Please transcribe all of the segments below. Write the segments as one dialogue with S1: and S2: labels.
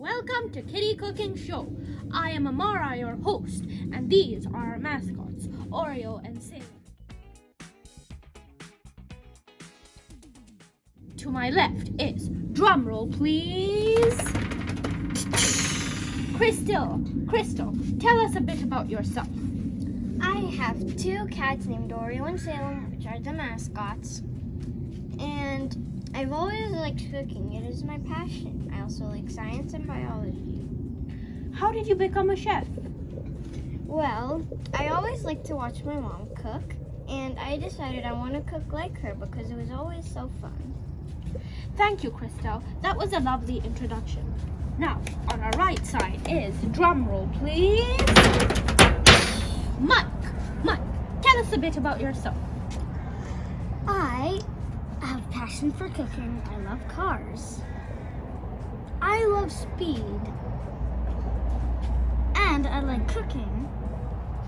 S1: Welcome to Kitty Cooking Show. I am Amara, your host, and these are our mascots, Oreo and Sailor. To my left is, drumroll please, Crystal, tell us a bit about yourself.
S2: I have two cats named Oreo and Salem, which are the mascots. And I've always liked cooking. It is my passion. I also like science and biology.
S1: How did you become a chef?
S2: Well, I always liked to watch my mom cook, and I decided I want to cook like her because it was always so fun.
S1: Thank you, Crystal. That was a lovely introduction. Now, on our right side is, drumroll please, Mike, tell us a bit about yourself.
S2: I have passion for cooking. I love cars. I love speed. And I like cooking.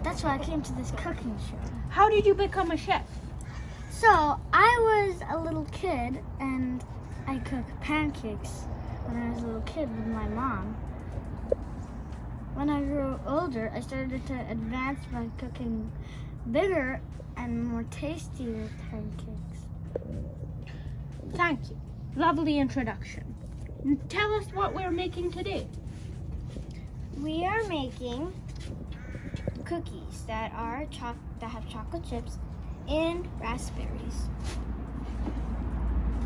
S2: That's why I came to this cooking show.
S1: How did you become a chef?
S2: So, I was a little kid and I cooked pancakes when I was a little kid with my mom. When I grew older, I started to advance by cooking bigger and more tastier pancakes.
S1: Thank you. Lovely introduction. Tell us what we're making today.
S2: We are making cookies that have chocolate chips and raspberries.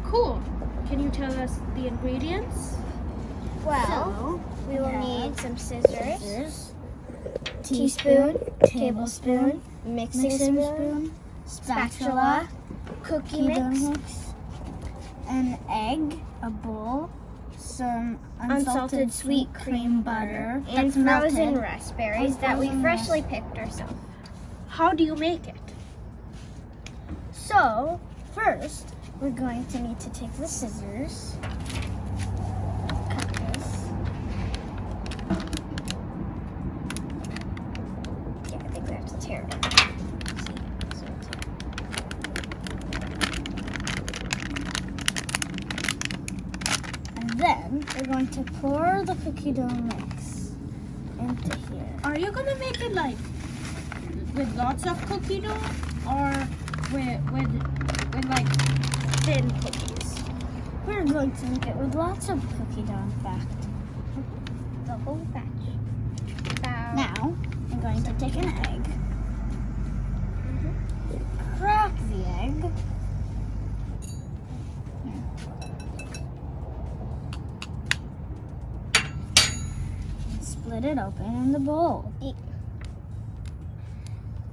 S1: Cool. Can you tell us the ingredients?
S2: Well, we will need some scissors, teaspoon, tablespoon, mixing spoon, spatula, cookie mix,
S3: an egg, a bowl, some
S2: unsalted sweet cream butter, and frozen raspberries that we freshly picked ourselves.
S1: How do you make it?
S3: So, first, we're going to need to take the scissors, cut this.
S2: Yeah, I think we have to tear it.
S3: And then we're going to pour the cookie dough mix into here.
S1: Are you gonna make it like with lots of cookie dough or with like thin cookies?
S3: We're going to make it with lots of cookie dough, in fact.
S2: The whole batch.
S3: Now, I'm going to take an egg, crack the egg, and split it open in the bowl.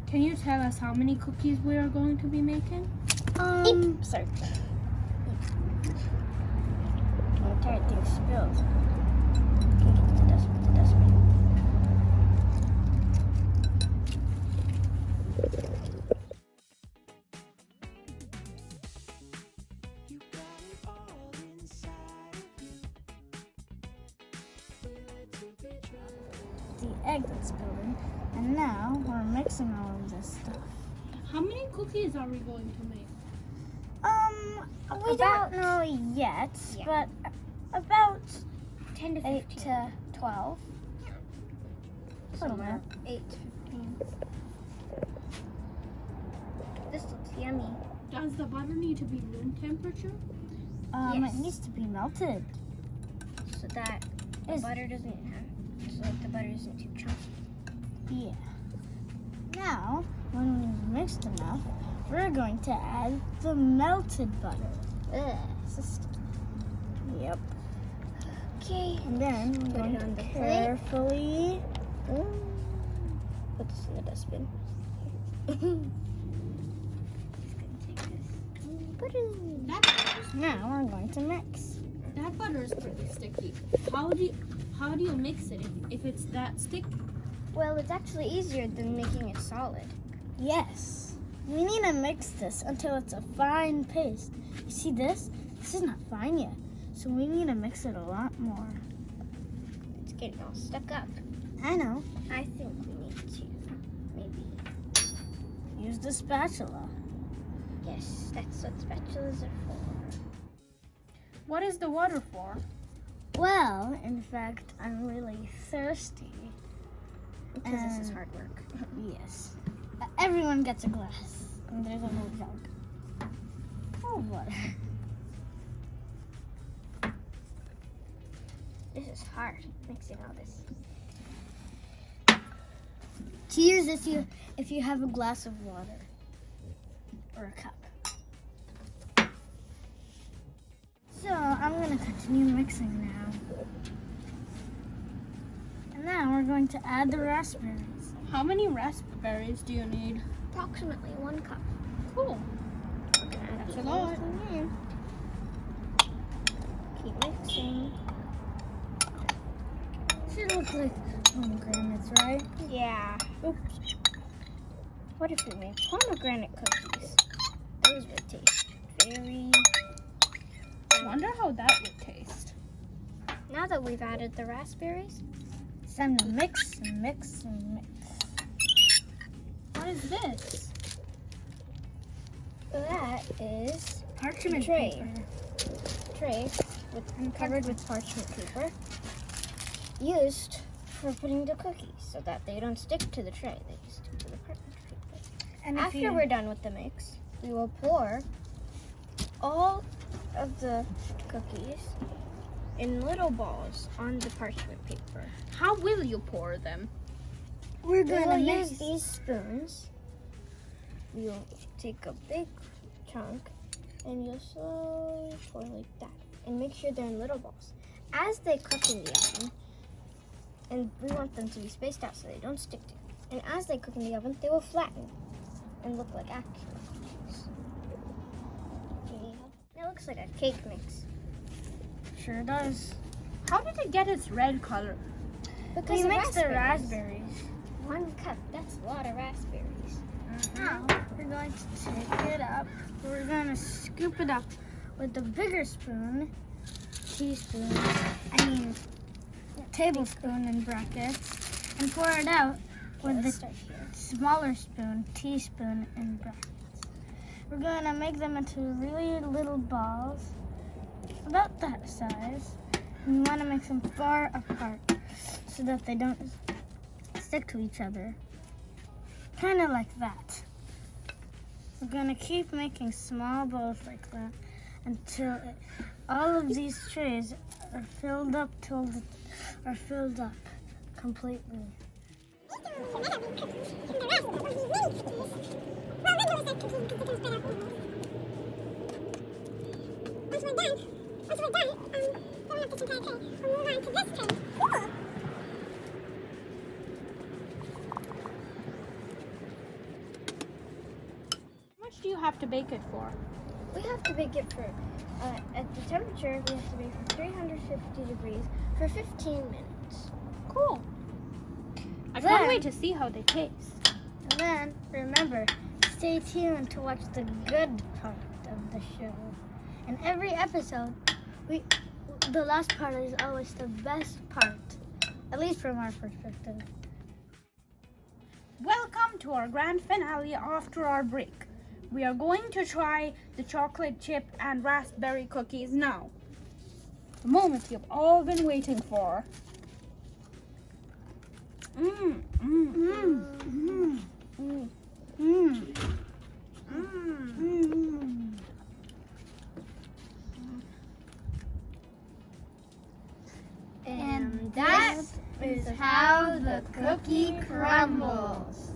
S1: Can you tell us how many cookies we are going to be making?
S2: Sorry.
S3: The entire thing spilled.
S2: The dustbin.
S3: The egg that's building, and now we're mixing all of this stuff.
S1: How many cookies are we going to make?
S3: We don't know yet, but about
S2: 10 to
S3: 8
S2: 15.
S3: to 12. A little bit.
S2: 8 to 15. This looks yummy.
S1: Does the butter need to be room temperature?
S2: Yes.
S3: It needs to be melted.
S2: So that the butter isn't too chunky.
S3: Yeah. Now, when we've mixed enough, we're going to add the melted butter.
S2: Ugh, so sticky.
S3: Yep.
S2: Okay.
S3: And then we're
S2: Put
S3: going
S2: it on
S3: to
S2: the plate.
S3: carefully
S2: Put this in the dustbin. Just gonna take this. Put it in.
S3: now we're going to mix.
S1: That butter is pretty sticky. How do you mix it if it's that sticky?
S2: Well, it's actually easier than making it solid.
S3: Yes. We need to mix this until it's a fine paste. You see this? This is not fine yet. So we need to mix it a lot more.
S2: It's getting all stuck up.
S3: I know.
S2: I think we need to maybe.
S3: Use the spatula.
S2: Yes, that's what spatulas are for.
S1: What is the water for?
S2: Well, in fact, I'm really thirsty.
S3: Because this is hard work.
S2: Yes. Everyone gets a glass. And there's a whole jug full of water.
S3: This is hard, mixing all this.
S2: Cheers if you have a glass of water or a cup. So I'm gonna continue mixing now. And now we're going to add the raspberries.
S1: How many raspberries do you need?
S3: Approximately 1 cup.
S1: Cool.
S3: That's
S1: a lot.
S3: Keep mixing.
S2: Should look like pomegranates, right?
S3: Yeah. Oops. What if we made pomegranate cookies? Those would taste very...
S1: I wonder how that would taste.
S3: Now that we've added the raspberries,
S2: It's time to mix and mix and mix.
S1: What is this?
S3: that is
S2: Parchment
S3: Tray.
S2: paper.
S3: tray covered with parchment paper used for putting the cookies so that they don't stick to the tray. They stick to the parchment paper.
S2: And if
S3: After
S2: you-
S3: we're done with the mix, we will pour all of the cookies in little balls on the parchment paper.
S1: How will you pour them?
S2: we're
S3: We
S2: going
S3: will
S2: to
S3: use
S2: mix
S3: these spoons. You'll take a big chunk and you'll slowly pour like that. And make sure they're in little balls. As they cook in the oven, and we want them to be spaced out so they don't stick to it. And as they cook in the oven, they will flatten and look like actual cookies. It looks like a cake mix.
S2: Sure does.
S1: How did it get its red color?
S3: Because
S2: We
S3: of
S2: mixed the
S3: raspberries.
S2: raspberries.
S3: 1 cup, that's a lot of raspberries.
S2: Now we're going to take it up. We're going to scoop it up with the bigger spoon, tablespoon in brackets, and pour it out with
S3: Let's
S2: the
S3: start here.
S2: smaller spoon, teaspoon in brackets. We're going to make them into really little balls, about that size. And we want to make them far apart so that they don't stick to each other. Kind of like that. We're going to keep making small balls like that until all of these trays are filled up completely.
S1: How much do you have to bake it for?
S3: We have to bake it for, at the temperature, we have to bake for 350 degrees for 15 minutes.
S1: Cool. I
S2: Then-
S1: can't wait to see how they taste.
S2: And then, remember, stay tuned to watch the good part of the show. In every episode, the last part is always the best part, at least from our perspective.
S1: Welcome to our grand finale after our break. We are going to try the chocolate chip and raspberry cookies now. The moment you've all been waiting for. Mmm, mmm,
S2: Mmm, mmm,
S3: Mm.
S2: mmm,
S1: mmm.
S2: mmm.
S3: And that is how the cookie crumbles.